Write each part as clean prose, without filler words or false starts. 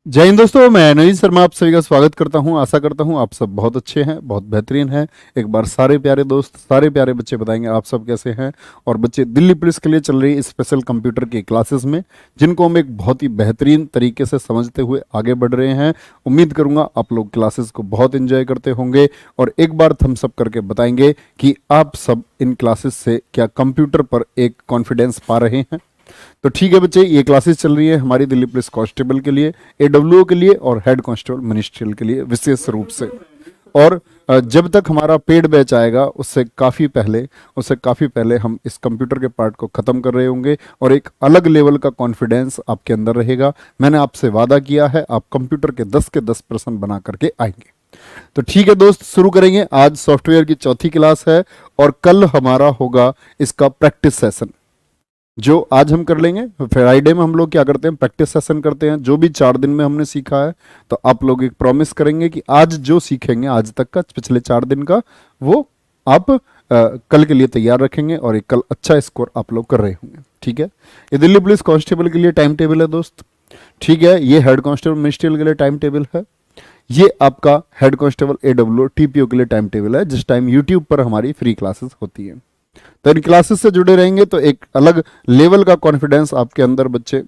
जय हिंद दोस्तों, मैं नवीन शर्मा आप सभी का स्वागत करता हूं। आशा करता हूं आप सब बहुत अच्छे हैं, बहुत बेहतरीन हैं। एक बार सारे प्यारे दोस्त, सारे प्यारे बच्चे बताएंगे आप सब कैसे हैं। और बच्चे दिल्ली पुलिस के लिए चल रही स्पेशल कंप्यूटर की क्लासेस में, जिनको हम एक बहुत ही बेहतरीन तरीके से समझते हुए आगे बढ़ रहे हैं। उम्मीद करूंगा आप लोग क्लासेस को बहुत एंजॉय करते होंगे और एक बार थम्स अप करके बताएंगे कि आप सब इन क्लासेस से क्या कंप्यूटर पर एक कॉन्फिडेंस पा रहे हैं। तो ठीक है बच्चे, ये क्लासेस चल रही है हमारी दिल्ली पुलिस कांस्टेबल के लिए, एडब्ल्यूओ के लिए और हेड कांस्टेबल मिनिस्ट्रियल के लिए विशेष रूप से। और जब तक हमारा पेड बैच आएगा उससे काफ़ी पहले हम इस कंप्यूटर के पार्ट को ख़त्म कर रहे होंगे और एक अलग लेवल का कॉन्फिडेंस आपके अंदर रहेगा। मैंने आपसे वादा किया है, आप कंप्यूटर के 10 के 10% बना करके आएंगे। तो ठीक है दोस्त, शुरू करेंगे। आज सॉफ्टवेयर की चौथी क्लास है और कल हमारा होगा इसका प्रैक्टिस सेशन, जो आज हम कर लेंगे। फ्राइडे में हम लोग क्या करते हैं, प्रैक्टिस सेशन करते हैं, जो भी 4 दिन में हमने सीखा है। तो आप लोग एक प्रॉमिस करेंगे कि आज जो सीखेंगे आज तक का, पिछले 4 दिन का, वो आप कल के लिए तैयार रखेंगे और एक कल अच्छा स्कोर आप लोग कर रहे होंगे। ठीक है, ये दिल्ली पुलिस कांस्टेबल के लिए टाइम टेबल है दोस्त। ठीक है, ये हेड कांस्टेबल मिनिस्ट्रियल के लिए टाइम टेबल है। ये आपका हेड कांस्टेबल एडब्ल्यू टीपीओ के लिए टाइम टेबल है, जिस टाइम यूट्यूब पर हमारी फ्री क्लासेस होती है। तो इन क्लासेस से जुड़े रहेंगे तो एक अलग लेवल का कॉन्फिडेंस आपके अंदर बच्चे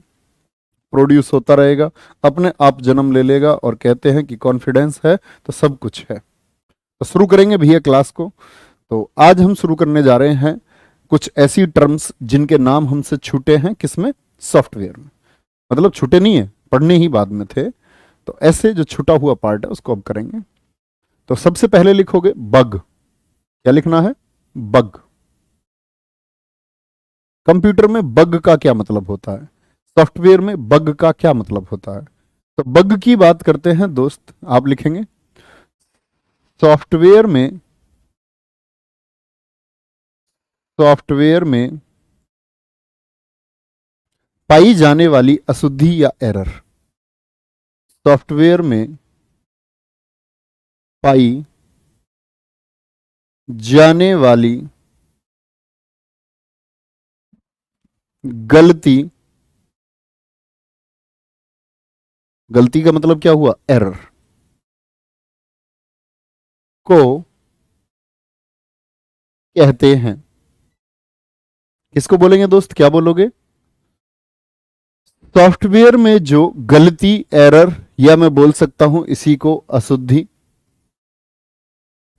प्रोड्यूस होता रहेगा, अपने आप जन्म ले लेगा। और कहते हैं कि कॉन्फिडेंस है तो सब कुछ है। तो शुरू करेंगे भैया क्लास को। तो आज हम शुरू करने जा रहे हैं कुछ ऐसी टर्म्स जिनके नाम हमसे छूटे हैं, किसमें, सॉफ्टवेयर में। मतलब छूटे नहीं है, पढ़ने ही बाद में थे। तो ऐसे जो छूटा हुआ पार्ट है उसको अब करेंगे। तो सबसे पहले लिखोगे बग। क्या लिखना है, बग। कंप्यूटर में बग का क्या मतलब होता है, सॉफ्टवेयर में बग का क्या मतलब होता है। तो बग की बात करते हैं दोस्त। आप लिखेंगे सॉफ्टवेयर में, सॉफ्टवेयर में पाई जाने वाली अशुद्धि या एरर। सॉफ्टवेयर में पाई जाने वाली गलती, गलती का मतलब क्या हुआ, एरर, को कहते हैं। किसको बोलेंगे दोस्त, क्या बोलोगे, सॉफ्टवेयर में जो गलती, एरर, या मैं बोल सकता हूं इसी को अशुद्धि,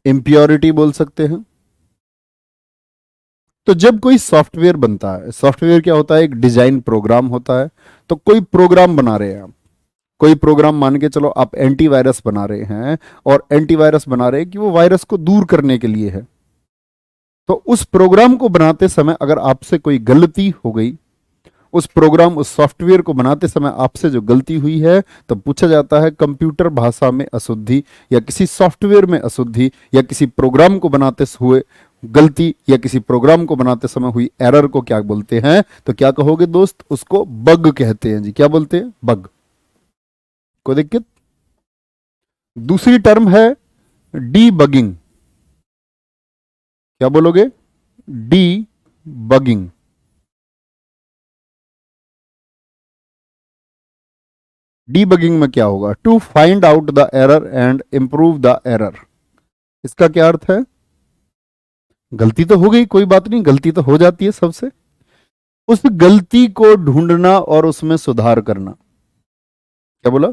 इम्प्योरिटी बोल सकते हैं। तो जब कोई सॉफ्टवेयर बनता है, सॉफ्टवेयर क्या होता है, एक डिजाइन प्रोग्राम होता है। तो कोई प्रोग्राम बना रहे हैं आप, कोई प्रोग्राम मान के चलो आप एंटीवायरस बना रहे हैं, और एंटीवायरस बना रहे हैं कि वो वायरस को दूर करने के लिए है। तो उस प्रोग्राम को बनाते समय अगर आपसे कोई गलती हो गई, उस प्रोग्राम, उस सॉफ्टवेयर को बनाते समय आपसे जो गलती हुई है, तो पूछा जाता है कंप्यूटर भाषा में अशुद्धि, या किसी सॉफ्टवेयर में अशुद्धि, या किसी प्रोग्राम को बनाते हुए गलती, या किसी प्रोग्राम को बनाते समय हुई एरर को क्या बोलते हैं। तो क्या कहोगे दोस्त, उसको बग कहते हैं जी। क्या बोलते हैं, बग। कोई दिक्कत। दूसरी टर्म है डीबगिंग। क्या बोलोगे, डीबगिंग। डीबगिंग में क्या होगा, to find out the error and improve the error. इसका क्या अर्थ है, गलती तो हो गई, कोई बात नहीं, गलती तो हो जाती है सबसे, उस गलती को ढूंढना और उसमें सुधार करना। क्या बोला,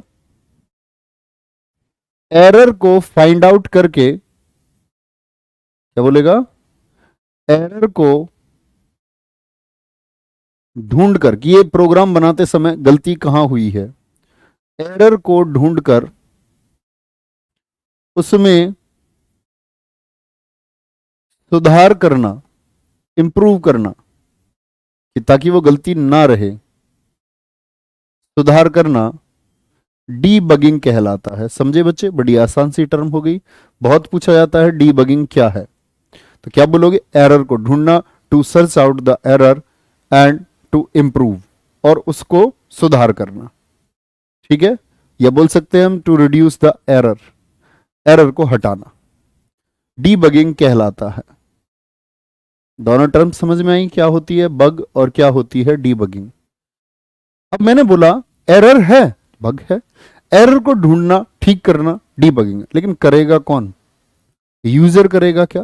एरर को फाइंड आउट करके, क्या बोलेगा, एरर को ढूंढकर, कि ये प्रोग्राम बनाते समय गलती कहां हुई है, एरर को ढूंढकर उसमें सुधार करना, इंप्रूव करना, कि ताकि वो गलती ना रहे, सुधार करना, डीबगिंग कहलाता है। समझे बच्चे, बड़ी आसान सी टर्म हो गई। बहुत पूछा जाता है डीबगिंग क्या है। तो क्या बोलोगे, एरर को ढूंढना, to search out the error and to improve, और उसको सुधार करना। ठीक है, या बोल सकते हैं हम to reduce the error, error को हटाना, डीबगिंग कहलाता है। दोनों टर्म समझ में आई, क्या होती है बग और क्या होती है डीबगिंग। अब मैंने बोला एरर है, बग है। एरर को ढूंढना, ठीक करना, डीबगिंग। लेकिन करेगा कौन? यूजर करेगा क्या?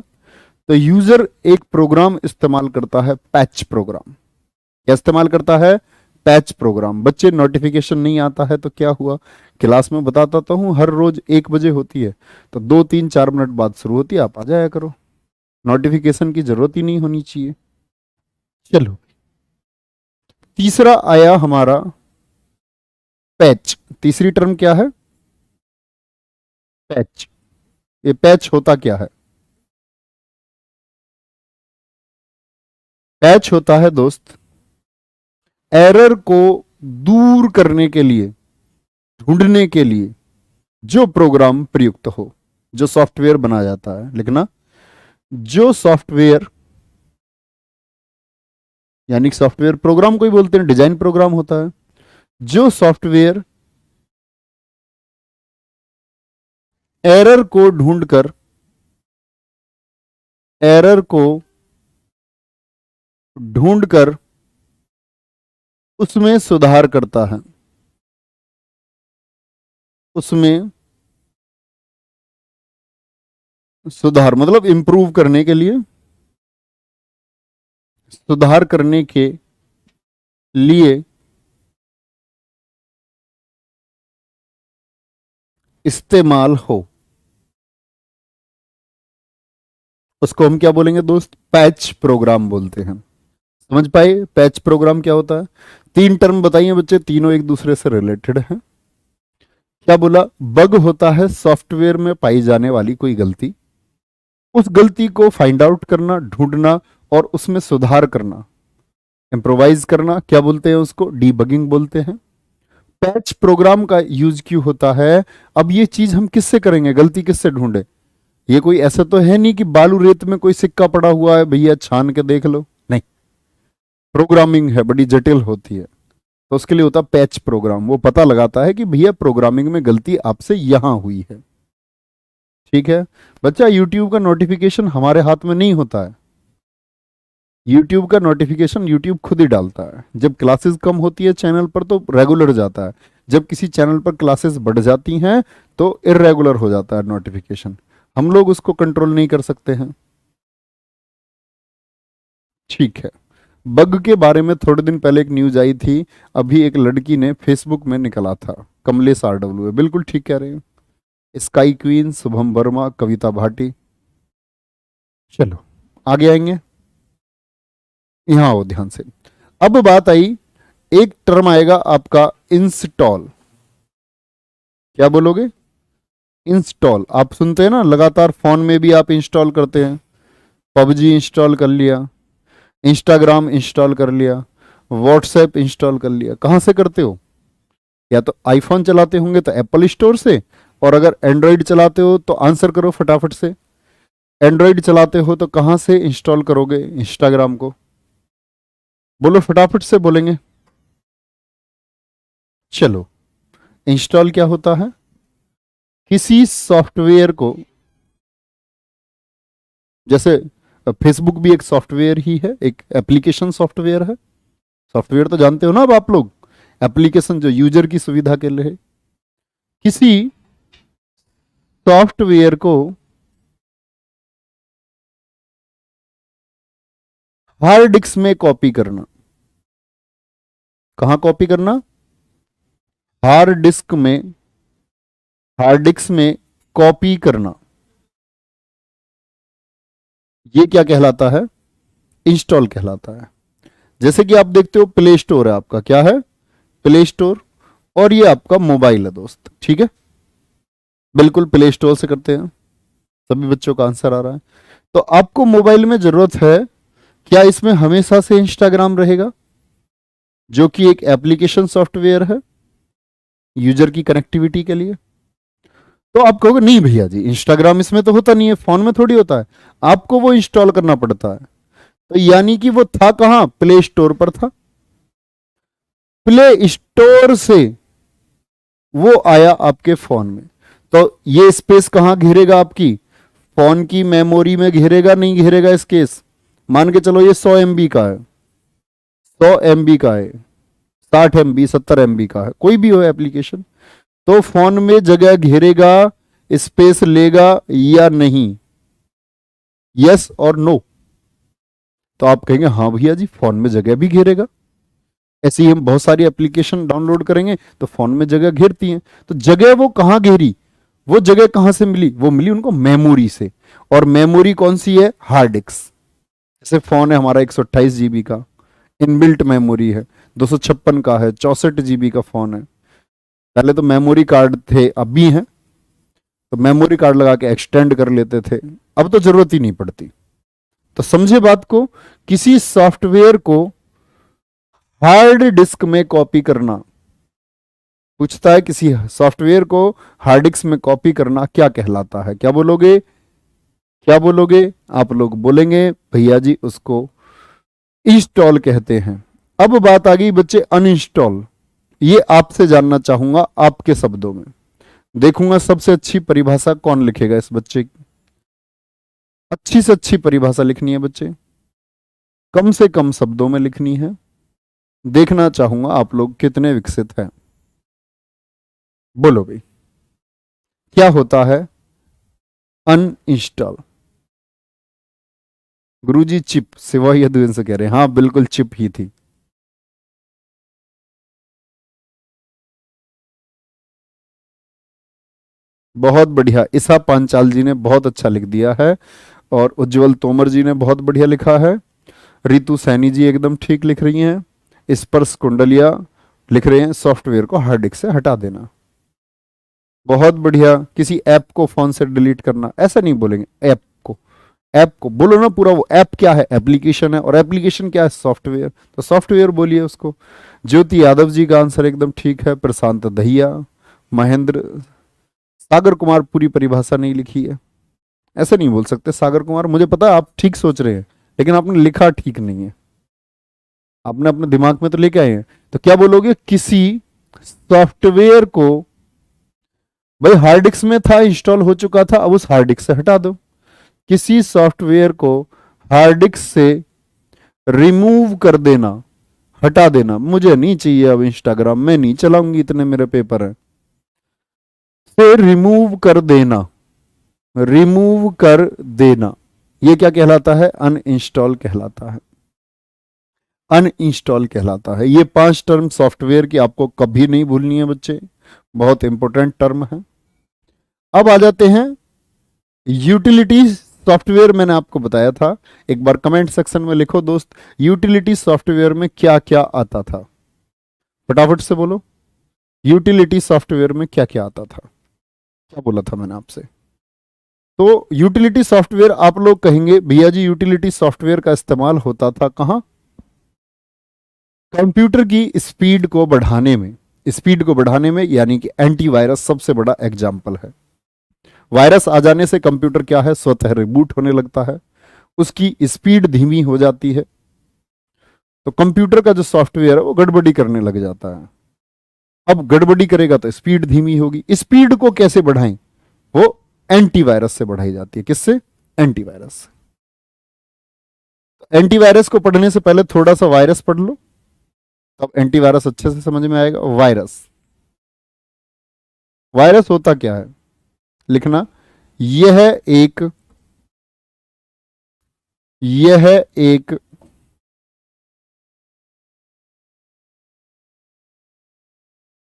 तो यूजर एक प्रोग्राम इस्तेमाल करता है, पैच प्रोग्राम। क्या इस्तेमाल करता है? Patch programme. बच्चे नोटिफिकेशन नहीं आता है तो क्या हुआ? क्लास में बताता तो हूं, हर रोज 1 बजे होती है, तो 2 3 4 मिनट बाद शुरू होती है, आप आ जाया करो। नोटिफिकेशन की जरूरत ही नहीं होनी चाहिए। चलो, तीसरा आया हमारा पैच। तीसरी टर्म क्या है? पैच। ये पैच होता क्या है? पैच होता है दोस्त, एरर को दूर करने के लिए, ढूंढने के लिए जो प्रोग्राम प्रयुक्त हो, जो सॉफ्टवेयर बनाया जाता है। लिखना, जो सॉफ्टवेयर, यानी सॉफ्टवेयर प्रोग्राम को ही बोलते हैं, डिजाइन प्रोग्राम होता है। जो सॉफ्टवेयर एरर को ढूंढकर, एरर को ढूंढकर उसमें सुधार करता है, उसमें सुधार मतलब इंप्रूव करने के लिए, सुधार करने के लिए इस्तेमाल हो, उसको हम क्या बोलेंगे दोस्त? पैच प्रोग्राम बोलते हैं। समझ पाए पैच प्रोग्राम क्या होता है? 3 टर्म बताइए बच्चे, तीनों एक दूसरे से रिलेटेड हैं। क्या बोला? बग होता है सॉफ्टवेयर में पाई जाने वाली कोई गलती, उस गलती को फाइंड आउट करना, ढूंढना और उसमें सुधार करना, इम्प्रोवाइज करना। क्या बोलते हैं उसको? डीबगिंग बोलते हैं। पैच प्रोग्राम का यूज क्यों होता है? अब ये चीज हम किससे करेंगे? गलती किससे ढूंढे? ये कोई ऐसा तो है नहीं कि बालू रेत में कोई सिक्का पड़ा हुआ है, भैया छान के देख लो, नहीं। प्रोग्रामिंग है, बड़ी जटिल होती है, तो उसके लिए होता है पैच प्रोग्राम। वो पता लगाता है कि भैया प्रोग्रामिंग में गलती आपसे यहां हुई है। ठीक है बच्चा, यूट्यूब का नोटिफिकेशन हमारे हाथ में नहीं होता है। यूट्यूब का नोटिफिकेशन यूट्यूब खुद ही डालता है। जब क्लासेस कम होती है चैनल पर तो रेगुलर जाता है, जब किसी चैनल पर क्लासेस बढ़ जाती हैं तो इरेगुलर हो जाता है नोटिफिकेशन। हम लोग उसको कंट्रोल नहीं कर सकते हैं। ठीक है, बग के बारे में थोड़े दिन पहले एक न्यूज आई थी, अभी एक लड़की ने फेसबुक में निकला था, कमलेश RW, बिल्कुल ठीक कह रहे हैं। स्काई क्वीन, शुभम वर्मा, कविता भाटी। चलो आगे आएंगे, यहां आओ ध्यान से। अब बात आई, एक टर्म आएगा आपका इंस्टॉल। क्या बोलोगे? इंस्टॉल। आप सुनते हैं ना लगातार, फोन में भी आप इंस्टॉल करते हैं। पबजी इंस्टॉल कर लिया, इंस्टाग्राम इंस्टॉल कर लिया, व्हाट्सएप इंस्टॉल कर लिया। कहां से करते हो? या तो आईफोन चलाते होंगे तो एप्पल स्टोर से, और अगर एंड्रॉयड चलाते हो तो आंसर करो फटाफट से। एंड्रॉयड चलाते हो तो कहां से इंस्टॉल करोगे इंस्टाग्राम को? बोलो फटाफट से, बोलेंगे। चलो, इंस्टॉल क्या होता है? किसी सॉफ्टवेयर को, जैसे फेसबुक भी एक सॉफ्टवेयर ही है, एक एप्लीकेशन सॉफ्टवेयर है। सॉफ्टवेयर तो जानते हो ना अब आप लोग, एप्लीकेशन जो यूजर की सुविधा के लिए है। किसी सॉफ्टवेयर को हार्ड डिस्क में कॉपी करना। कहां कॉपी करना? हार्ड डिस्क में, हार्ड डिस्क में कॉपी करना। ये क्या कहलाता है? इंस्टॉल कहलाता है। जैसे कि आप देखते हो प्ले स्टोर है आपका, क्या है? Play store. और ये आपका मोबाइल है दोस्त, ठीक है? बिल्कुल प्ले स्टोर से करते हैं। सभी बच्चों का आंसर आ रहा है। तो आपको मोबाइल में जरूरत है, क्या इसमें हमेशा से इंस्टाग्राम रहेगा, जो कि एक एप्लीकेशन सॉफ्टवेयर है यूजर की कनेक्टिविटी के लिए? तो आप कहोगे नहीं भैया जी, इंस्टाग्राम इसमें तो होता नहीं है, फोन में थोड़ी होता है, आपको वो इंस्टॉल करना पड़ता है। तो यानी कि वो था कहां? प्ले स्टोर पर था। प्ले स्टोर से वो आया आपके फोन में। तो ये स्पेस कहां घेरेगा आपकी? फोन की मेमोरी में घेरेगा, नहीं घेरेगा स्पेस? मान के चलो ये 100 MB का है, 100 MB का है, 60 MB, 70 MB का है, कोई भी हो एप्लीकेशन, तो फोन में जगह घेरेगा, स्पेस लेगा या नहीं? यस और नो? तो आप कहेंगे हाँ भैया जी, फोन में जगह भी घेरेगा। ऐसे ही हम बहुत सारी एप्लीकेशन डाउनलोड करेंगे तो फोन में जगह घेरती हैं। तो जगह वो कहां घेरी, वो जगह कहां से मिली? वो मिली उनको मेमोरी से। और मेमोरी कौन सी है? Hard disk. जैसे फोन है हमारा 128 GB का इनबिल्ट मेमोरी है, 256 का है, 64 GB का फोन है। पहले तो मेमोरी कार्ड थे, अब भी हैं, तो मेमोरी कार्ड लगा के एक्सटेंड कर लेते थे, अब तो जरूरत ही नहीं पड़ती। तो समझे बात को, किसी सॉफ्टवेयर को हार्ड डिस्क में कॉपी करना, पूछता है किसी सॉफ्टवेयर को हार्ड डिस्क में कॉपी करना क्या कहलाता है? क्या बोलोगे? क्या बोलोगे? आप लोग बोलेंगे भैया जी उसको इंस्टॉल कहते हैं। अब बात आ गई बच्चे अनइंस्टॉल। ये आपसे जानना चाहूंगा आपके शब्दों में। देखूंगा सबसे अच्छी परिभाषा कौन लिखेगा इस बच्चे की। अच्छी से अच्छी परिभाषा लिखनी है बच्चे, कम से कम शब्दों में लिखनी है। देखना चाहूंगा आप लोग कितने विकसित हैं। बोलो भाई, क्या होता है अनइंस्टॉल? गुरुजी चिप, सिवाय यदुवंश से कह रहे हैं, हाँ बिल्कुल चिप ही थी। बहुत बढ़िया, ईसा पांचाल जी ने बहुत अच्छा लिख दिया है, और उज्जवल तोमर जी ने बहुत बढ़िया लिखा है। रितु सैनी जी एकदम ठीक लिख रही हैं। स्पर्श कुंडलिया लिख रहे हैं सॉफ्टवेयर को हार्ड डिस्क से हटा देना। बहुत बढ़िया। किसी ऐप को फोन से डिलीट करना, ऐसा नहीं बोलेंगे, ऐप को। ऐप को बोलो ना पूरा, वो ऐप क्या है? एप्लीकेशन है, और एप्लीकेशन क्या है? सॉफ्टवेयर। तो सॉफ्टवेयर बोलिए उसको। ज्योति यादव जी का आंसर एकदम ठीक है। प्रशांत दहिया, महेंद्र, सागर कुमार पूरी परिभाषा नहीं लिखी है। ऐसे नहीं बोल सकते सागर कुमार, मुझे पता है आप ठीक सोच रहे हैं, लेकिन आपने लिखा ठीक नहीं है। आपने अपने दिमाग में तो लेके आए हैं। तो क्या बोलोगे? किसी सॉफ्टवेयर को, भाई हार्ड डिस्क में था, इंस्टॉल हो चुका था, अब उस हार्ड डिस्क से हटा दो। किसी सॉफ्टवेयर को हार्ड डिस्क से रिमूव कर देना, हटा देना। मुझे नहीं चाहिए अब इंस्टाग्राम, मैं नहीं चलाऊंगी, इतने मेरे पेपर हैं। से रिमूव कर देना, रिमूव कर देना, ये क्या कहलाता है? अनइंस्टॉल कहलाता है। अनइंस्टॉल कहलाता है। ये 5 टर्म सॉफ्टवेयर की आपको कभी नहीं भूलनी है बच्चे, बहुत इंपॉर्टेंट टर्म है। अब आ जाते हैं यूटिलिटी सॉफ्टवेयर। मैंने आपको बताया था, एक बार कमेंट सेक्शन में लिखो दोस्त, यूटिलिटी सॉफ्टवेयर में क्या क्या आता था? फटाफट से बोलो, यूटिलिटी सॉफ्टवेयर में क्या क्या आता था? क्या बोला था मैंने आपसे? तो यूटिलिटी सॉफ्टवेयर, आप लोग कहेंगे भैया जी यूटिलिटी सॉफ्टवेयर का इस्तेमाल होता था कहां? कंप्यूटर की स्पीड को बढ़ाने में। स्पीड को बढ़ाने में, यानी कि एंटीवायरस सबसे बड़ा एग्जाम्पल है। वायरस आ जाने से कंप्यूटर क्या है? स्वतः रिबूट होने लगता है, उसकी स्पीड धीमी हो जाती है। तो कंप्यूटर का जो सॉफ्टवेयर है वो गड़बड़ी करने लग जाता है। अब गड़बड़ी करेगा तो स्पीड धीमी होगी। स्पीड को कैसे बढ़ाएं? वो एंटीवायरस से बढ़ाई जाती है। किससे? एंटीवायरस। एंटीवायरस को पढ़ने से पहले थोड़ा सा वायरस पढ़ लो, तब एंटीवायरस अच्छे से समझ में आएगा। वायरस, वायरस होता क्या है? लिखना, यह एक, यह एक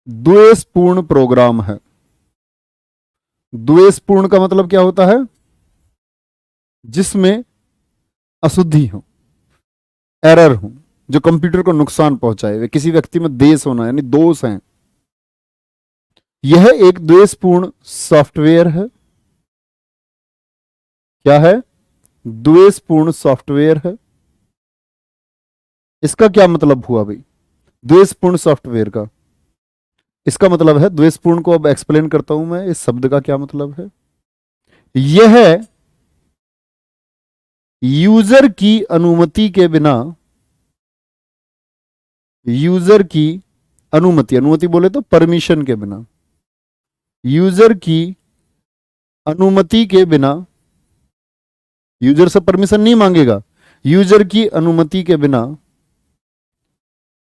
द्वेषपूर्ण प्रोग्राम है। द्वेषपूर्ण का मतलब क्या होता है? जिसमें अशुद्धि हो, एरर हो, जो कंप्यूटर को नुकसान पहुंचाए। किसी व्यक्ति में देश होना, यानी दोष है। यह एक द्वेषपूर्ण सॉफ्टवेयर है। क्या है? द्वेषपूर्ण सॉफ्टवेयर है। इसका क्या मतलब हुआ भाई द्वेषपूर्ण सॉफ्टवेयर का? इसका मतलब है, द्वेषपूर्ण को अब एक्सप्लेन करता हूं मैं, इस शब्द का क्या मतलब है। यह यूजर की अनुमति के बिना, यूजर की अनुमति, अनुमति बोले तो परमिशन के बिना, यूजर की अनुमति के बिना, यूजर से परमिशन नहीं मांगेगा, यूजर की अनुमति के बिना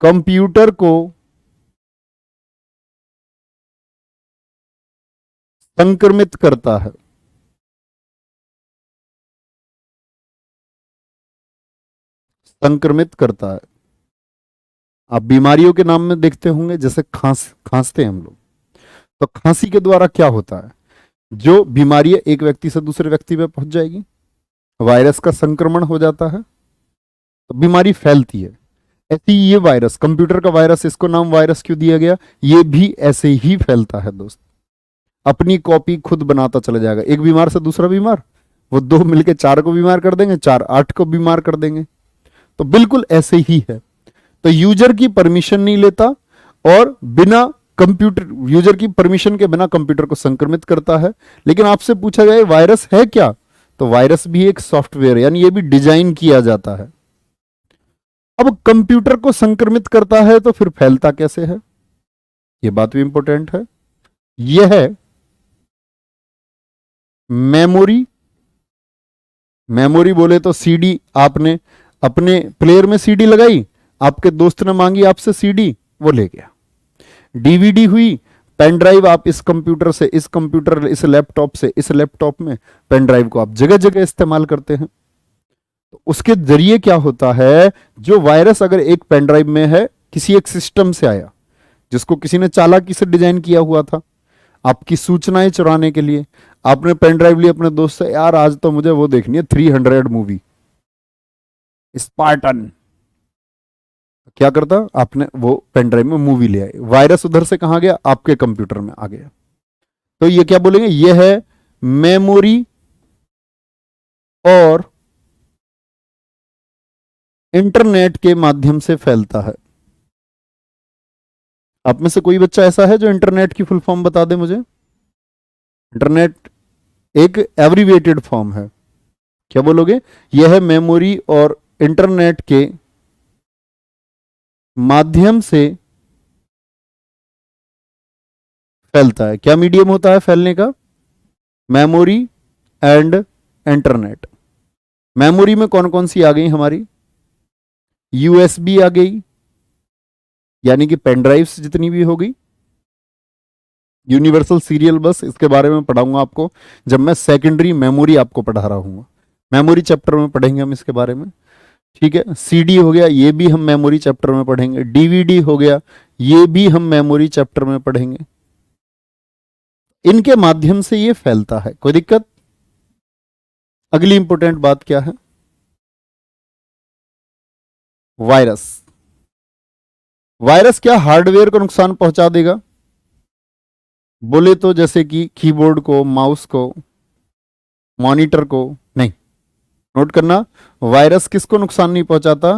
कंप्यूटर को संक्रमित करता है। संक्रमित करता है। आप बीमारियों के नाम में देखते होंगे, जैसे खांसते हैं हम लोग, तो खांसी के द्वारा क्या होता है, जो बीमारी एक व्यक्ति से दूसरे व्यक्ति में पहुंच जाएगी, वायरस का संक्रमण हो जाता है तो बीमारी फैलती है। ऐसे ही ये वायरस, कंप्यूटर का वायरस, इसको नाम वायरस क्यों दिया गया, ये भी ऐसे ही फैलता है दोस्त। अपनी कॉपी खुद बनाता चला जाएगा, एक बीमार से दूसरा बीमार, वो दो मिलके चार को बीमार कर देंगे, चार आठ को बीमार कर देंगे। तो बिल्कुल ऐसे ही है। तो यूजर की परमिशन नहीं लेता और बिना कंप्यूटर, यूजर की परमिशन के बिना कंप्यूटर को संक्रमित करता है। लेकिन आपसे पूछा जाए वायरस है क्या, तो वायरस भी एक सॉफ्टवेयर, यानी ये भी डिजाइन किया जाता है। अब कंप्यूटर को संक्रमित करता है तो फिर फैलता कैसे है, ये बात भी इंपॉर्टेंट है। यह है मेमोरी। मेमोरी बोले तो सीडी, आपने अपने प्लेयर में सीडी लगाई, आपके दोस्त ने मांगी आपसे सीडी, वो ले गया। डीवीडी हुई, पेन ड्राइव, आप इस कंप्यूटर से इस कंप्यूटर, इस लैपटॉप से इस लैपटॉप में, पेन ड्राइव को आप जगह जगह इस्तेमाल करते हैं। तो उसके जरिए क्या होता है, जो वायरस अगर एक पेन ड्राइव में है, किसी एक सिस्टम से आया जिसको किसी ने चालाकी से डिजाइन किया हुआ था आपकी सूचनाएं चुराने के लिए, आपने पेन ड्राइव ली अपने दोस्त से, यार आज तो मुझे वो देखनी है 300 मूवी, स्पार्टन। क्या करता, आपने वो पेन ड्राइव में मूवी ले आए, वायरस उधर से कहां गया, आपके कंप्यूटर में आ गया। तो ये क्या बोलेंगे, ये है मेमोरी और इंटरनेट के माध्यम से फैलता है। आप में से कोई बच्चा ऐसा है जो इंटरनेट की फुल फॉर्म बता दे मुझे। इंटरनेट एक एब्रिविएटेड फॉर्म है, क्या बोलोगे, यह है मेमोरी और इंटरनेट के माध्यम से फैलता है। क्या मीडियम होता है फैलने का, मेमोरी एंड इंटरनेट। मेमोरी में कौन कौन सी आ गई हमारी, यूएसबी आ गई, यानी कि पेन ड्राइव्स जितनी भी होगी, यूनिवर्सल सीरियल बस, इसके बारे में पढ़ाऊंगा आपको जब मैं सेकेंडरी मेमोरी आपको पढ़ा रहा हूँ, मेमोरी चैप्टर में पढ़ेंगे हम इसके बारे में। ठीक है, सीडी हो गया, ये भी हम मेमोरी चैप्टर में पढ़ेंगे। डीवीडी हो गया, ये भी हम मेमोरी चैप्टर में पढ़ेंगे। इनके माध्यम से ये फैलता है, कोई दिक्कत। अगली इंपॉर्टेंट बात क्या है, वायरस। वायरस क्या हार्डवेयर को नुकसान पहुंचा देगा, बोले तो जैसे कि कीबोर्ड को, माउस को, मॉनिटर को नहीं। नोट करना, वायरस किसको नुकसान नहीं पहुंचाता,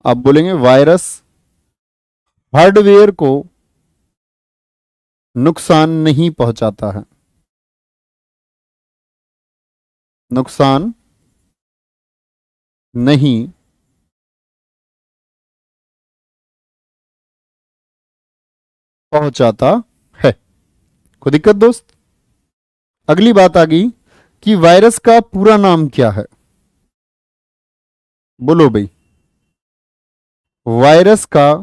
आप बोलेंगे वायरस हार्डवेयर को नुकसान नहीं पहुंचाता है। नुकसान नहीं पहुंचाता है, कोई दिक्कत दोस्त। अगली बात आ गई कि वायरस का पूरा नाम क्या है, बोलो भाई, वायरस का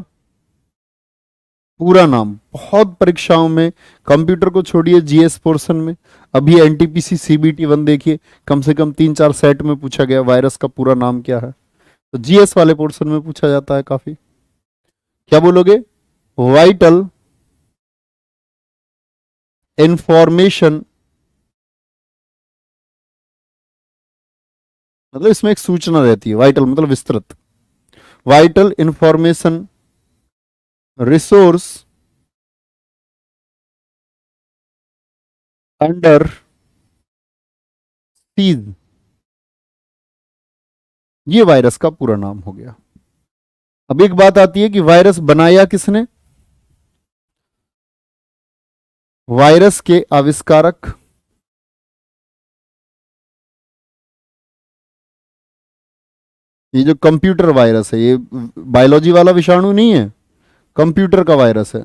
पूरा नाम। बहुत परीक्षाओं में, कंप्यूटर को छोड़िए, जीएस पोर्शन में, अभी एनटीपीसी सीबीटी 1 देखिए, कम से कम 3-4 सेट में पूछा गया वायरस का पूरा नाम क्या है। तो जीएस वाले पोर्शन में पूछा जाता है काफी। क्या बोलोगे, वाइटल इंफॉर्मेशन, मतलब इसमें एक सूचना रहती है, वाइटल मतलब विस्तृत, vital information resource under seize, ये वायरस का पूरा नाम हो गया। अब एक बात आती है कि वायरस बनाया किसने, वायरस के आविष्कारक, ये जो कंप्यूटर वायरस है, ये बायोलॉजी वाला विषाणु नहीं है, कंप्यूटर का वायरस है।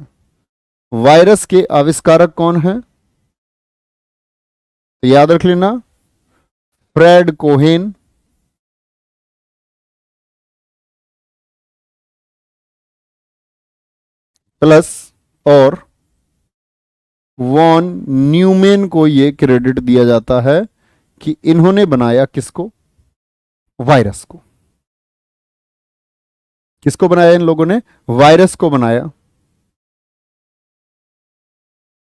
वायरस के आविष्कारक कौन है, तो याद रख लेना, फ्रेड कोहेन, प्लस और वॉन न्यूमैन को ये क्रेडिट दिया जाता है कि इन्होंने बनाया किसको? वायरस को। किसको बनाया इन लोगों ने? वायरस को बनाया।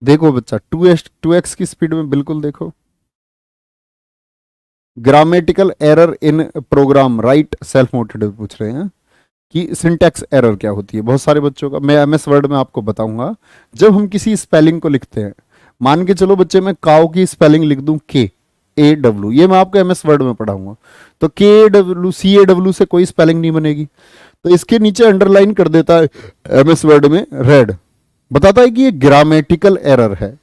देखो बच्चा 2x की स्पीड में बिल्कुल देखो। Grammatical error in program right self motivated पूछ रहे हैं कि सिंटैक्स एरर क्या होती है। बहुत सारे बच्चों का मैं एमएस वर्ड में आपको बताऊंगा। जब हम किसी स्पेलिंग को लिखते हैं, मान के चलो बच्चे मैं काउ की स्पेलिंग लिख दूं KAW, ये मैं आपको एमएस वर्ड में पढ़ाऊंगा। तो KAW CAW से कोई स्पेलिंग नहीं बनेगी, तो इसके नीचे अंडरलाइन कर देता है एमएस वर्ड में रेड, बताता है कि ये ग्रामेटिकल एरर है।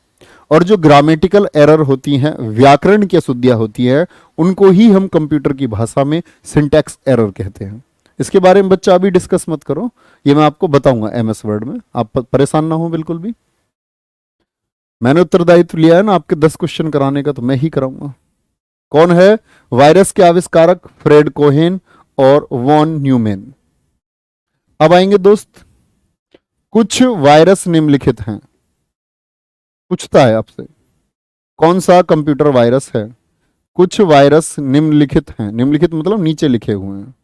और जो ग्रामेटिकल एरर होती हैं, व्याकरण की अशुद्धियां होती है, उनको ही हम कंप्यूटर की भाषा में सिंटैक्स एरर कहते हैं। इसके बारे में बच्चा अभी डिस्कस मत करो, ये मैं आपको बताऊंगा एमएस वर्ड में, आप परेशान ना हो बिल्कुल भी। मैंने उत्तरदायित्व लिया है ना आपके 10 क्वेश्चन कराने का, तो मैं ही कराऊंगा। कौन है वायरस के आविष्कारक? फ्रेड कोहेन और वॉन न्यूमैन। अब आएंगे दोस्त, कुछ वायरस निम्नलिखित हैं। पूछता है आपसे कौन सा कंप्यूटर वायरस है? कुछ वायरस निम्नलिखित हैं। निम्नलिखित मतलब नीचे लिखे हुए हैं,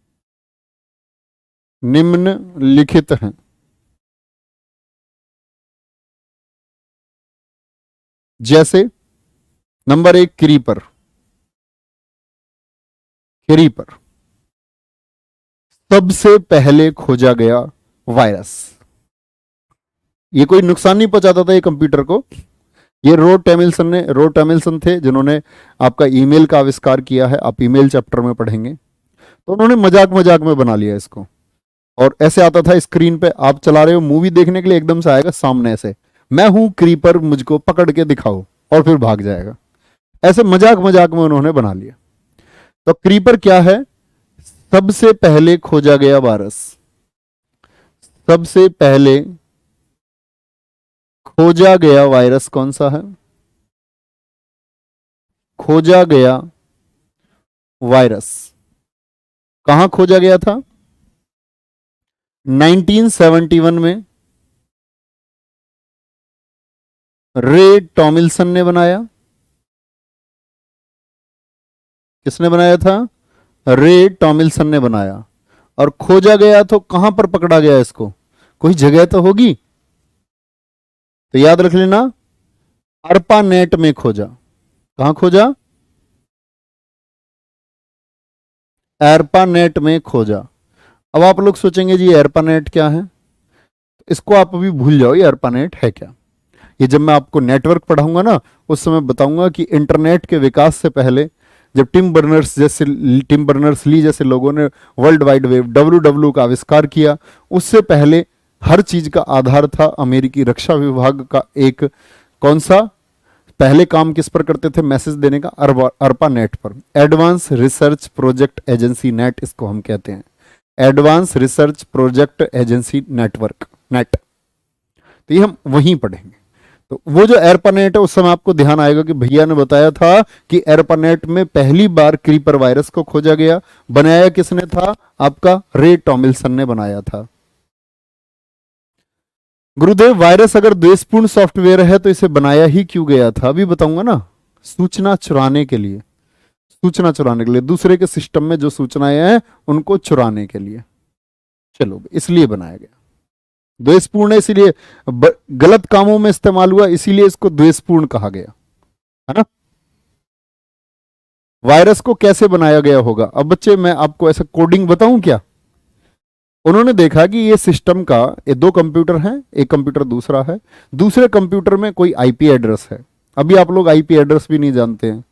निम्नलिखित हैं। जैसे नंबर 1 क्रीपर। क्रीपर सबसे पहले खोजा गया वायरस। ये कोई नुकसान नहीं पहुंचाता था ये कंप्यूटर को। ये रो टेमिल्सन थे जिन्होंने आपका ईमेल का आविष्कार किया है, आप ईमेल चैप्टर में पढ़ेंगे। तो उन्होंने मजाक मजाक में बना लिया इसको, और ऐसे आता था स्क्रीन पे, आप चला रहे हो मूवी देखने के लिए, एकदम से आएगा सामने ऐसे, मैं हूं क्रीपर, मुझको पकड़ के दिखाओ, और फिर भाग जाएगा। ऐसे मजाक मजाक में उन्होंने बना लिया। तो क्रीपर क्या है? सबसे पहले खोजा गया वायरस। सबसे पहले खोजा गया वायरस कौन सा है? खोजा गया वायरस कहां खोजा गया था? 1971 में रे टॉमिल्सन ने बनाया। किसने बनाया था? रे टॉमिल्सन ने बनाया। और खोजा गया तो कहां पर पकड़ा गया इसको? कोई जगह तो होगी, तो याद रख लेना, ARPANET में खोजा। कहां खोजा? ARPANET में खोजा। अब आप लोग सोचेंगे जी ARPANET क्या है? इसको आप अभी भूल जाओ, ये ARPANET है क्या। ये जब मैं आपको नेटवर्क पढ़ाऊंगा ना, उस समय बताऊंगा कि इंटरनेट के विकास से पहले, जब टिम बर्नर्स ली जैसे लोगों ने वर्ल्ड वाइड वेब WW का आविष्कार किया, उससे पहले हर चीज का आधार था अमेरिकी रक्षा विभाग का एक, कौन सा पहले काम किस पर करते थे? मैसेज देने का, ARPANET पर, advance research project agency net, इसको हम कहते हैं advance research project agency network net. तो ये हम वहीं पढ़ेंगे। तो वो जो ARPANET है, उस समय आपको ध्यान आएगा कि भैया ने बताया था कि ARPANET में पहली बार क्रीपर वायरस को खोजा गया। बनाया किसने था? आपका रे टॉमिल्सन ने बनाया था। गुरुदेव वायरस अगर द्वेषपूर्ण सॉफ्टवेयर है तो इसे बनाया ही क्यों गया था? अभी बताऊंगा ना। सूचना चुराने के लिए, सूचना चुराने के लिए, दूसरे के सिस्टम में जो सूचनाएं हैं उनको चुराने के लिए, चलो इसलिए बनाया गया। द्वेषपूर्ण है इसीलिए, गलत कामों में इस्तेमाल हुआ इसीलिए इसको द्वेषपूर्ण कहा गया, है ना। वायरस को कैसे बनाया गया होगा? अब बच्चे मैं आपको ऐसा कोडिंग बताऊं क्या? उन्होंने देखा कि ये सिस्टम का, ये दो कंप्यूटर हैं, एक कंप्यूटर दूसरा है, दूसरे कंप्यूटर में कोई आईपी एड्रेस है। अभी आप लोग आईपी एड्रेस भी नहीं जानते हैं,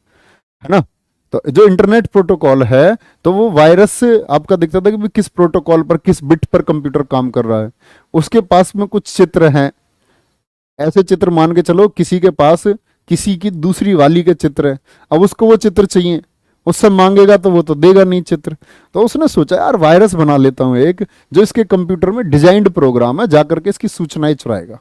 है ना। तो जो इंटरनेट प्रोटोकॉल है, तो वो वायरस आपका दिखता था कि किस प्रोटोकॉल पर, किस बिट पर कंप्यूटर काम कर रहा है। उसके पास में कुछ चित्र हैं, ऐसे चित्र मान के चलो किसी के पास किसी की दूसरी वाली के चित्र है। अब उसको वो चित्र चाहिए, उससे मांगेगा तो वो तो देगा नहीं चित्र। तो उसने सोचा यार वायरस बना लेता हूं एक, जो इसके कंप्यूटर में डिजाइंड प्रोग्राम है, जाकर के इसकी सूचनाएं चुराएगा।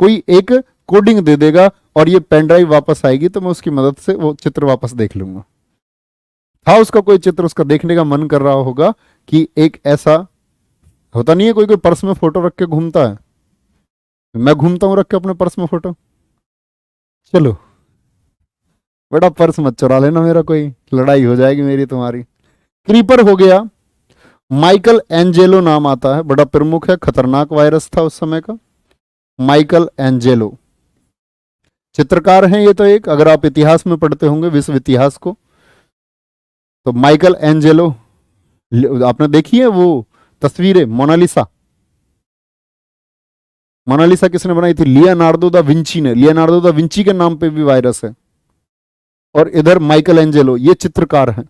कोई एक कोडिंग दे देगा और ये पेन ड्राइव वापस आएगी तो मैं उसकी मदद से वो चित्र वापस देख लूंगा। था उसका कोई चित्र, उसका देखने का मन कर रहा होगा कि एक ऐसा होता नहीं है, कोई कोई पर्स में फोटो रख के घूमता है, मैं घूमता हूं रख के अपने पर्स में फोटो। चलो बेटा पर्स मत चुरा लेना मेरा, कोई लड़ाई हो जाएगी मेरी तुम्हारी। क्रीपर हो गया, माइकल एंजेलो नाम आता है, बड़ा प्रमुख है, खतरनाक वायरस था उस समय का। माइकल एंजेलो चित्रकार हैं ये तो, एक अगर आप इतिहास में पढ़ते होंगे विश्व इतिहास को, तो माइकल एंजेलो, आपने देखी है वो तस्वीरें मोनालिसा? मोनालिसा किसने बनाई थी? लियोनार्डो दा विंची ने। लियोनार्डो दा विंची के नाम पे भी वायरस है। और इधर माइकल एंजेलो, ये चित्रकार हैं,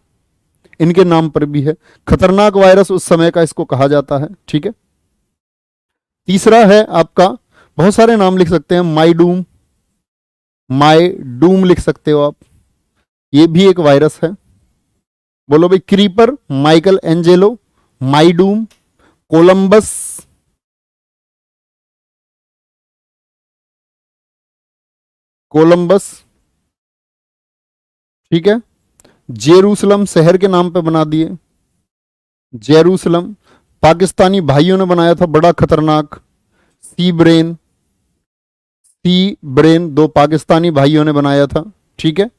इनके नाम पर भी है। खतरनाक वायरस उस समय का इसको कहा जाता है, ठीक है। तीसरा है आपका, बहुत सारे नाम लिख सकते हैं, माईडूम, माई डूम लिख सकते हो आप, ये भी एक वायरस है। बोलो भाई, creeper, Michelangelo, MyDoom, Columbus, Columbus, ठीक है। जेरूसलम शहर के नाम पे बना दिए, जेरूसलम। पाकिस्तानी भाइयों ने बनाया था, बड़ा खतरनाक, सी ब्रेन, सी ब्रेन, दो पाकिस्तानी भाइयों ने बनाया था, ठीक है।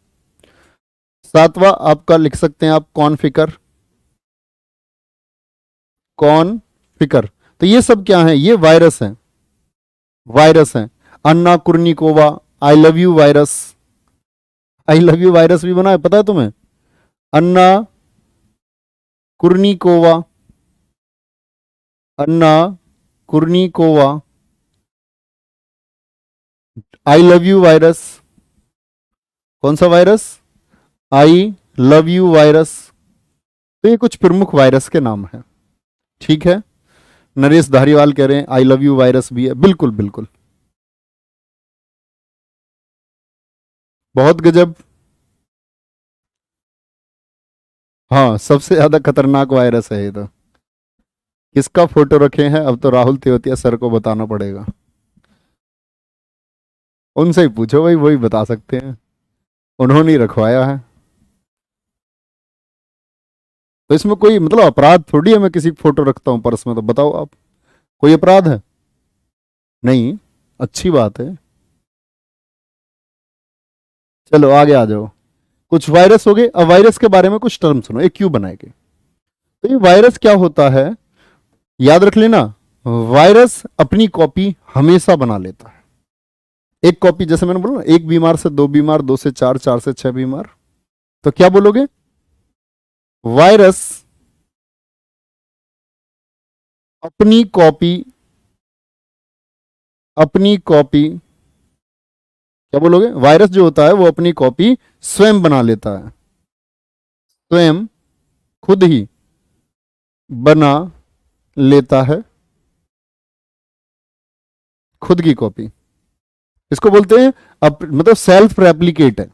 सातवां आपका लिख सकते हैं आप, कॉनफिकर, कॉनफिकर। तो ये सब क्या है? ये वायरस है, वायरस है। Anna Kournikova, I love you virus, I love you virus भी बना है, पता है तुम्हें? Anna Kournikova, Anna Kournikova, I love you virus. कौन सा virus? I love you virus. तो ये कुछ प्रमुख वायरस के नाम है, ठीक है। नरेश धारीवाल कह रहे हैं आई लव यू वायरस भी है, बिल्कुल बिल्कुल, बहुत गजब। हाँ, सबसे ज्यादा खतरनाक वायरस है ये तो। किसका फोटो रखे हैं? अब तो राहुल तेवतिया सर को बताना पड़ेगा, उनसे ही पूछो भाई, वही बता सकते हैं, उन्होंने ही रखवाया है। तो इसमें कोई मतलब अपराध थोड़ी है, मैं किसी की फोटो रखता हूं पर्स में, तो बताओ आप, कोई अपराध है? नहीं, अच्छी बात है। चलो आगे आ जाओ। कुछ वायरस हो गए, अब वायरस के बारे में कुछ टर्म सुनो, एक क्यों बनाएंगे। तो ये वायरस क्या होता है, याद रख लेना, वायरस अपनी कॉपी हमेशा बना लेता है। एक कॉपी, जैसे मैंने बोला ना, एक बीमार से दो बीमार, दो से चार, चार से छह बीमार, तो क्या बोलोगे? वायरस अपनी कॉपी, अपनी कॉपी, क्या बोलोगे? वायरस जो होता है वो अपनी कॉपी स्वयं बना लेता है, स्वयं, खुद ही बना लेता है खुद की कॉपी। इसको बोलते हैं मतलब सेल्फ रेप्लिकेट है।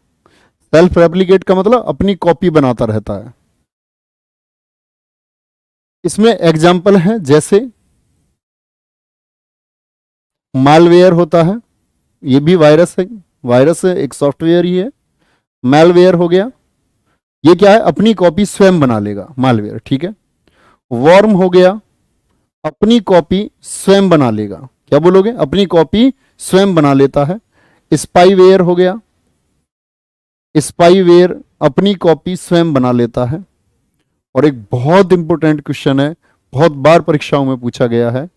सेल्फ रेप्लिकेट का मतलब अपनी कॉपी बनाता रहता है। इसमें एग्जाम्पल है, जैसे मालवेयर होता है, ये भी वायरस है, वायरस है, एक सॉफ्टवेयर ही है। मैलवेयर हो गया, ये क्या है? अपनी कॉपी स्वयं बना लेगा, मालवेयर, ठीक है। वॉर्म हो गया, अपनी कॉपी स्वयं बना लेगा, क्या बोलोगे? अपनी कॉपी स्वयं बना लेता है। स्पाईवेयर हो गया, स्पाईवेयर अपनी कॉपी स्वयं बना लेता है। और एक बहुत इंपॉर्टेंट क्वेश्चन है, बहुत बार परीक्षाओं में पूछा गया है,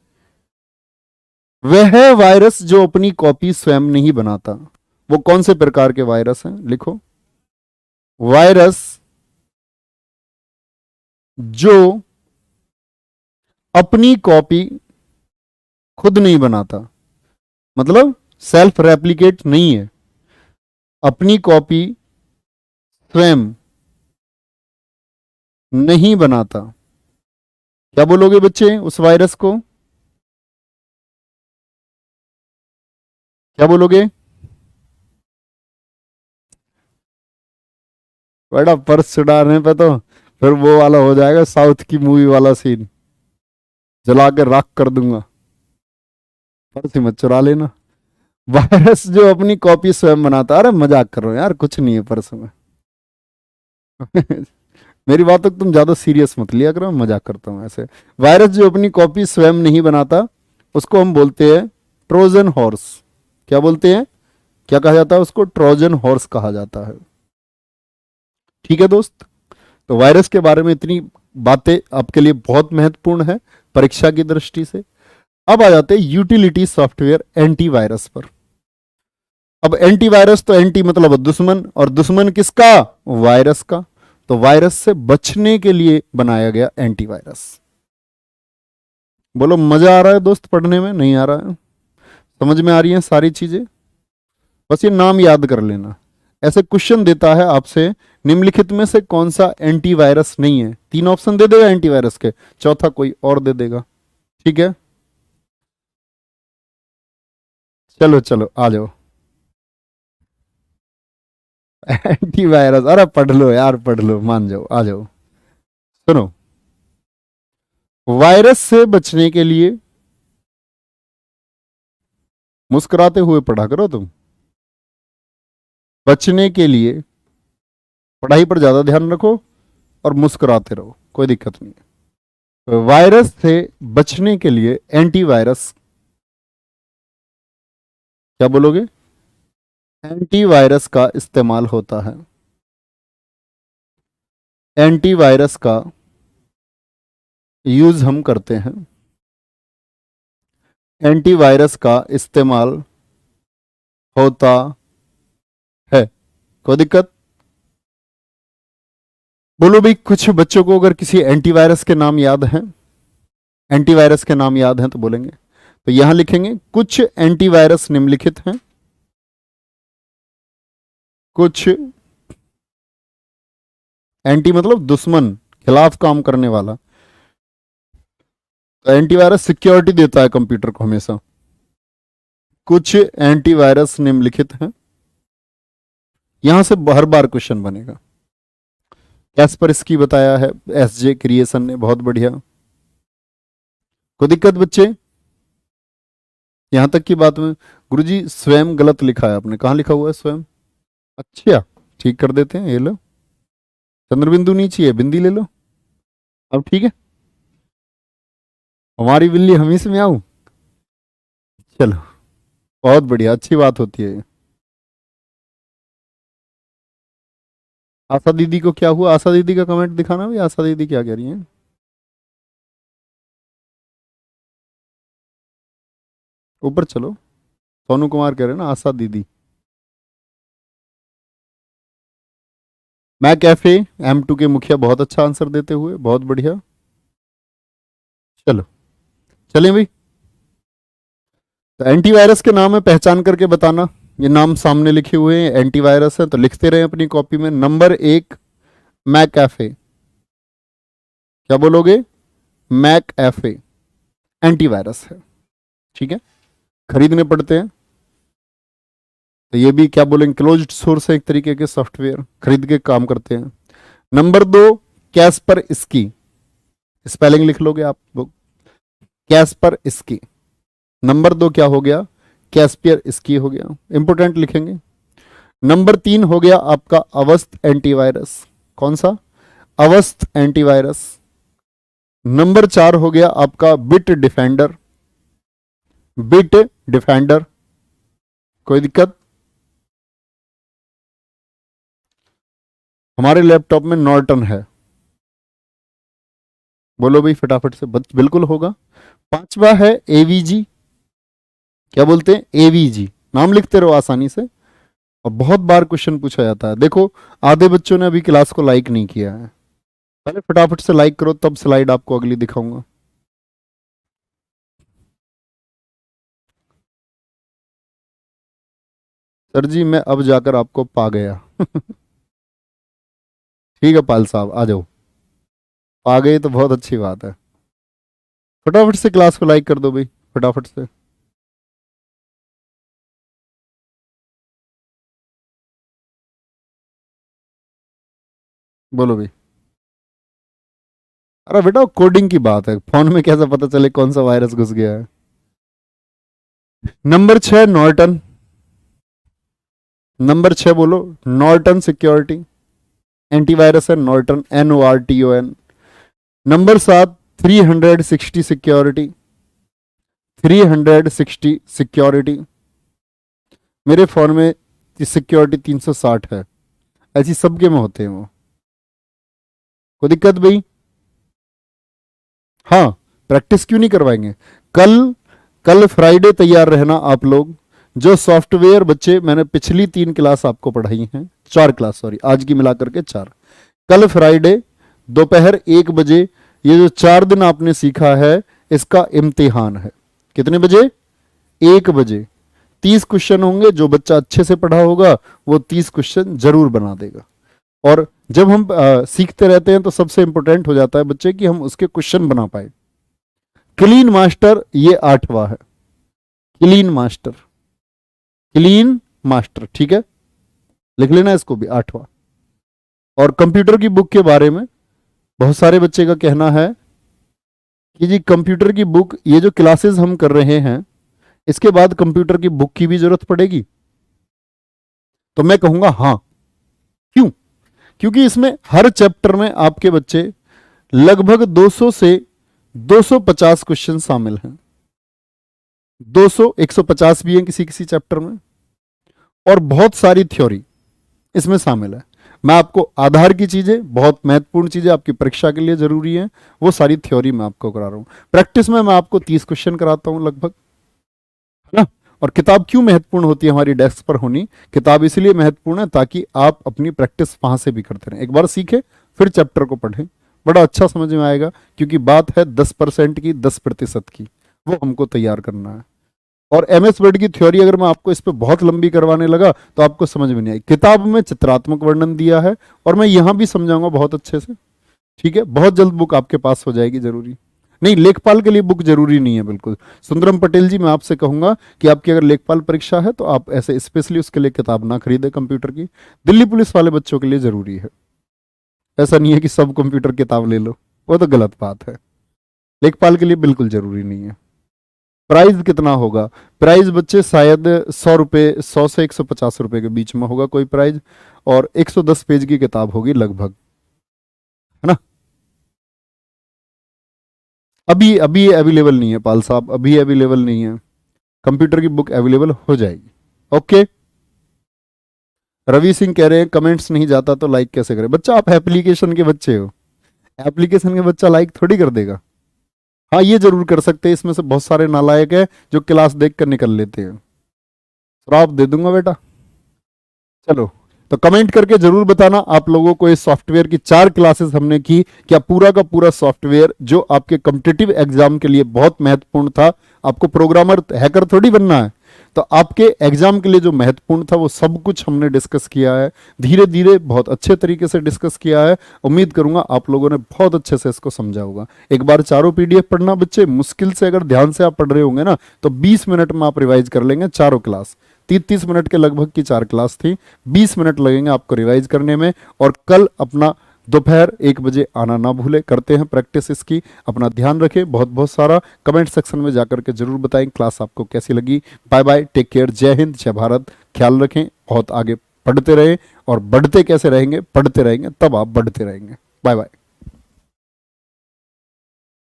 वह वायरस जो अपनी कॉपी स्वयं नहीं बनाता, वो कौन से प्रकार के वायरस हैं? लिखो, वायरस जो अपनी कॉपी खुद नहीं बनाता, मतलब सेल्फ रेप्लिकेट नहीं है, अपनी कॉपी स्वयं नहीं बनाता, क्या बोलोगे बच्चे उस वायरस को? क्या बोलोगे? बड़ा पर्स छुड़ाने पे तो फिर वो वाला हो जाएगा, साउथ की मूवी वाला सीन, जला के राख कर दूंगा। पर्स ही मत चुरा लेना। वायरस जो अपनी कॉपी स्वयं बनाता, अरे मजाक कर रहा हूं यार, कुछ नहीं है पर्स में। मेरी बातों को तुम ज्यादा सीरियस मत लिया करो, मजाक करता हूं ऐसे। वायरस जो अपनी कॉपी स्वयं नहीं बनाता, उसको हम बोलते हैं ट्रोजन हॉर्स। क्या बोलते हैं, क्या कहा जाता है उसको, ट्रोजन हॉर्स कहा जाता है। ठीक है दोस्त, तो वायरस के बारे में इतनी बातें आपके लिए बहुत महत्वपूर्ण है परीक्षा की दृष्टि से। अब आ जाते हैं यूटिलिटी सॉफ्टवेयर एंटीवायरस पर। अब एंटीवायरस तो एंटी मतलब दुश्मन, और दुश्मन किसका, वायरस का। तो वायरस से बचने के लिए बनाया गया एंटीवायरस। बोलो मजा आ रहा है दोस्त पढ़ने में, नहीं आ रहा है, समझ में आ रही है सारी चीजें। बस ये नाम याद कर लेना। ऐसे क्वेश्चन देता है आपसे, निम्नलिखित में से कौन सा एंटीवायरस नहीं है, 3 ऑप्शन दे देगा एंटीवायरस के, चौथा कोई और दे देगा। ठीक है, चलो चलो आ जाओ। एंटीवायरस, अरे पढ़ लो यार, पढ़ लो, मान जाओ, आ जाओ। सुनो, वायरस से बचने के लिए, मुस्कुराते हुए पढ़ा करो तुम, बचने के लिए पढ़ाई पर ज्यादा ध्यान रखो और मुस्कुराते रहो, कोई दिक्कत नहीं है। वायरस से बचने के लिए एंटीवायरस, क्या बोलोगे, एंटीवायरस का इस्तेमाल होता है। एंटीवायरस का यूज हम करते हैं, एंटीवायरस का इस्तेमाल होता है, कोई दिक्कत। बोलो भाई, कुछ बच्चों को अगर किसी एंटीवायरस के नाम याद हैं, एंटीवायरस के नाम याद हैं तो बोलेंगे। तो यहां लिखेंगे कुछ एंटीवायरस निम्नलिखित हैं, कुछ एंटी मतलब दुश्मन, खिलाफ काम करने वाला। तो एंटीवायरस सिक्योरिटी देता है कंप्यूटर को हमेशा। कुछ एंटीवायरस निम्नलिखित हैं, यहां से हर बार क्वेश्चन बनेगा। कैस्परस्की बताया है एसजे क्रिएशन ने, बहुत बढ़िया। कोई दिक्कत बच्चे, यहां तक की बात में। गुरुजी स्वयं गलत लिखा है आपने, कहां लिखा हुआ है स्वयं, अच्छा ठीक कर देते हैं, ये लो, चंद्रबिंदु नीचे है, बिंदी ले लो। अब ठीक है, हमारी बिल्ली हम ही से में आऊं, चलो बहुत बढ़िया, अच्छी बात होती है। आशा दीदी को क्या हुआ, आशा दीदी का कमेंट दिखाना भी, आशा दीदी क्या कह रही है। ऊपर चलो, सोनू कुमार कह रहे हैं ना आशा दीदी। मैं कैफे M2 के मुखिया, बहुत अच्छा आंसर देते हुए, बहुत बढ़िया। चलो चलें भाई, तो एंटीवायरस के नाम है, पहचान करके बताना। ये नाम सामने लिखे हुए हैं, एंटीवायरस है तो लिखते रहे अपनी कॉपी में। नंबर 1 मैकएफे, क्या बोलोगे, मैकएफे एंटीवायरस है। ठीक है, खरीदने पड़ते हैं, तो ये भी क्या बोलेंगे, क्लोज्ड सोर्स है एक तरीके के सॉफ्टवेयर, खरीद के काम करते हैं। नंबर 2 कैस्पर स्की, स्पेलिंग लिख लोगे आप लोग, कैस्पर स्की। नंबर 2 क्या हो गया, कैस्पियर स्की हो गया, इंपोर्टेंट लिखेंगे। नंबर 3 हो गया आपका अवस्थ एंटीवायरस, कौन सा, अवस्थ एंटीवायरस। नंबर 4 हो गया आपका बिट डिफेंडर, बिट डिफेंडर, कोई दिक्कत। हमारे लैपटॉप में नॉर्टन है, बोलो भाई फटाफट से, बिल्कुल होगा। 5वां है एवीजी, क्या बोलते हैं, एवीजी, नाम लिखते रहो आसानी से, और बहुत बार क्वेश्चन पूछा जाता है। देखो आधे बच्चों ने अभी क्लास को लाइक नहीं किया है, पहले फटाफट से लाइक करो, तब स्लाइड आपको अगली दिखाऊंगा। सर जी मैं अब जाकर आपको पा गया। ठीक है पाल साहब, आ जाओ, आ गए तो बहुत अच्छी बात है। फटाफट से क्लास को लाइक कर दो भाई, फटाफट से। बोलो भाई, अरे बेटा कोडिंग की बात है, फोन में कैसे पता चले कौन सा वायरस घुस गया है। नंबर 6 नॉर्टन, नंबर 6 बोलो, नॉर्टन सिक्योरिटी, एंटीवायरस है Norton, NORTON। Number 7 360 security, 360 security, मेरे फोन में सिक्योरिटी 360 है, ऐसी सबके में होते हैं वो, कोई दिक्कत भाई? हाँ, प्रैक्टिस क्यों नहीं करवाएंगे? कल कल फ्राइडे तैयार रहना आप लोग। जो सॉफ्टवेयर बच्चे मैंने पिछली 3 क्लास आपको पढ़ाई हैं, 4 क्लास सॉरी, आज की मिलाकर के 4, कल फ्राइडे दोपहर 1 बजे ये जो 4 दिन आपने सीखा है इसका इम्तिहान है। कितने बजे? 1 बजे। 30 क्वेश्चन होंगे, जो बच्चा अच्छे से पढ़ा होगा वो 30 क्वेश्चन जरूर बना देगा। और जब हम सीखते रहते हैं तो सबसे इंपॉर्टेंट हो जाता है बच्चे कि हम उसके क्वेश्चन बना पाए। क्लीन मास्टर ये 8वां है, क्लीन मास्टर, क्लीन मास्टर, ठीक है, लिख लेना इसको भी, 8वां। और कंप्यूटर की बुक के बारे में बहुत सारे बच्चे का कहना है कि जी कंप्यूटर की बुक, ये जो क्लासेस हम कर रहे हैं इसके बाद कंप्यूटर की बुक की भी जरूरत पड़ेगी? तो मैं कहूंगा हाँ। क्यों? क्योंकि इसमें हर चैप्टर में आपके बच्चे लगभग 200 से 250 क्वेश्चन शामिल हैं, 200 150 भी हैं किसी किसी चैप्टर में, और बहुत सारी थ्योरी इसमें शामिल है। मैं आपको आधार की चीजें, बहुत महत्वपूर्ण चीजें आपकी परीक्षा के लिए जरूरी हैं, वो सारी थ्योरी मैं आपको करा रहा हूं। प्रैक्टिस में मैं आपको 30 क्वेश्चन कराता हूं लगभग, है ना। और किताब क्यों महत्वपूर्ण होती है हमारी डेस्क पर होनी? किताब इसलिए महत्वपूर्ण है ताकि आप अपनी प्रैक्टिस वहां से भी करते रहें। एक बार सीखे फिर चैप्टर को पढ़ें, बड़ा अच्छा समझ में आएगा, क्योंकि बात है 10% की, 10% की, वो हमको तैयार करना है। और एमएस वर्ड की थ्योरी अगर मैं आपको इस पे बहुत लंबी करवाने लगा तो आपको समझ में नहीं आई। किताब में चित्रात्मक वर्णन दिया है और मैं यहां भी समझाऊंगा बहुत अच्छे से, ठीक है। बहुत जल्द बुक आपके पास हो जाएगी, जरूरी नहीं। लेखपाल के लिए बुक जरूरी नहीं है बिल्कुल। सुंदरम पटेल जी, मैं आपसे कहूंगा कि आपकी अगर लेखपाल परीक्षा है तो आप ऐसे स्पेशली उसके लिए किताब ना खरीदे कंप्यूटर की। दिल्ली पुलिस वाले बच्चों के लिए जरूरी है, ऐसा नहीं है कि सब कंप्यूटर किताब ले लो, वो तो गलत बात है। लेखपाल के लिए बिल्कुल जरूरी नहीं है। प्राइस कितना होगा? प्राइस बच्चे शायद 100 रुपये, 100 से 150 रुपये के बीच में होगा कोई प्राइस, और 110 पेज की किताब होगी लगभग, है ना। अभी अभी अवेलेबल नहीं है पाल साहब, अभी अवेलेबल नहीं है। कंप्यूटर की बुक अवेलेबल हो जाएगी, ओके। रवि सिंह कह रहे हैं कमेंट्स नहीं जाता तो लाइक कैसे करें? बच्चा आप एप्लीकेशन के बच्चे हो, एप्लीकेशन के बच्चा लाइक थोड़ी कर देगा। हाँ, ये जरूर कर सकते हैं, इसमें से बहुत सारे नालायक है जो क्लास देख कर निकल लेते हैं। श्राप दे दूंगा बेटा। चलो, तो कमेंट करके जरूर बताना आप लोगों को इस सॉफ्टवेयर की 4 क्लासेस हमने की, क्या पूरा का पूरा सॉफ्टवेयर जो आपके कॉम्पिटिटिव एग्जाम के लिए बहुत महत्वपूर्ण था। आपको प्रोग्रामर हैकर थोड़ी बनना है, तो आपके एग्जाम के लिए जो महत्वपूर्ण था वो सब कुछ हमने डिस्कस किया है, धीरे धीरे बहुत अच्छे तरीके से डिस्कस किया है। उम्मीद करूंगा आप लोगों ने बहुत अच्छे से इसको समझा होगा। एक बार चारों पीडीएफ पढ़ना बच्चे, मुश्किल से अगर ध्यान से आप पढ़ रहे होंगे ना तो 20 मिनट में आप रिवाइज कर लेंगे चारों क्लास। 30-30 मिनट के लगभग की 4 क्लास थी, 20 मिनट लगेंगे आपको रिवाइज करने में। और कल अपना दोपहर 1 बजे आना ना भूले, करते हैं प्रैक्टिस इसकी। अपना ध्यान रखें बहुत बहुत सारा। कमेंट सेक्शन में जाकर के जरूर बताएं क्लास आपको कैसी लगी। बाय बाय, टेक केयर, जय हिंद, जय भारत। ख्याल रखें, बहुत आगे पढ़ते रहें, और बढ़ते कैसे रहेंगे? पढ़ते रहेंगे तब आप बढ़ते रहेंगे। Bye bye.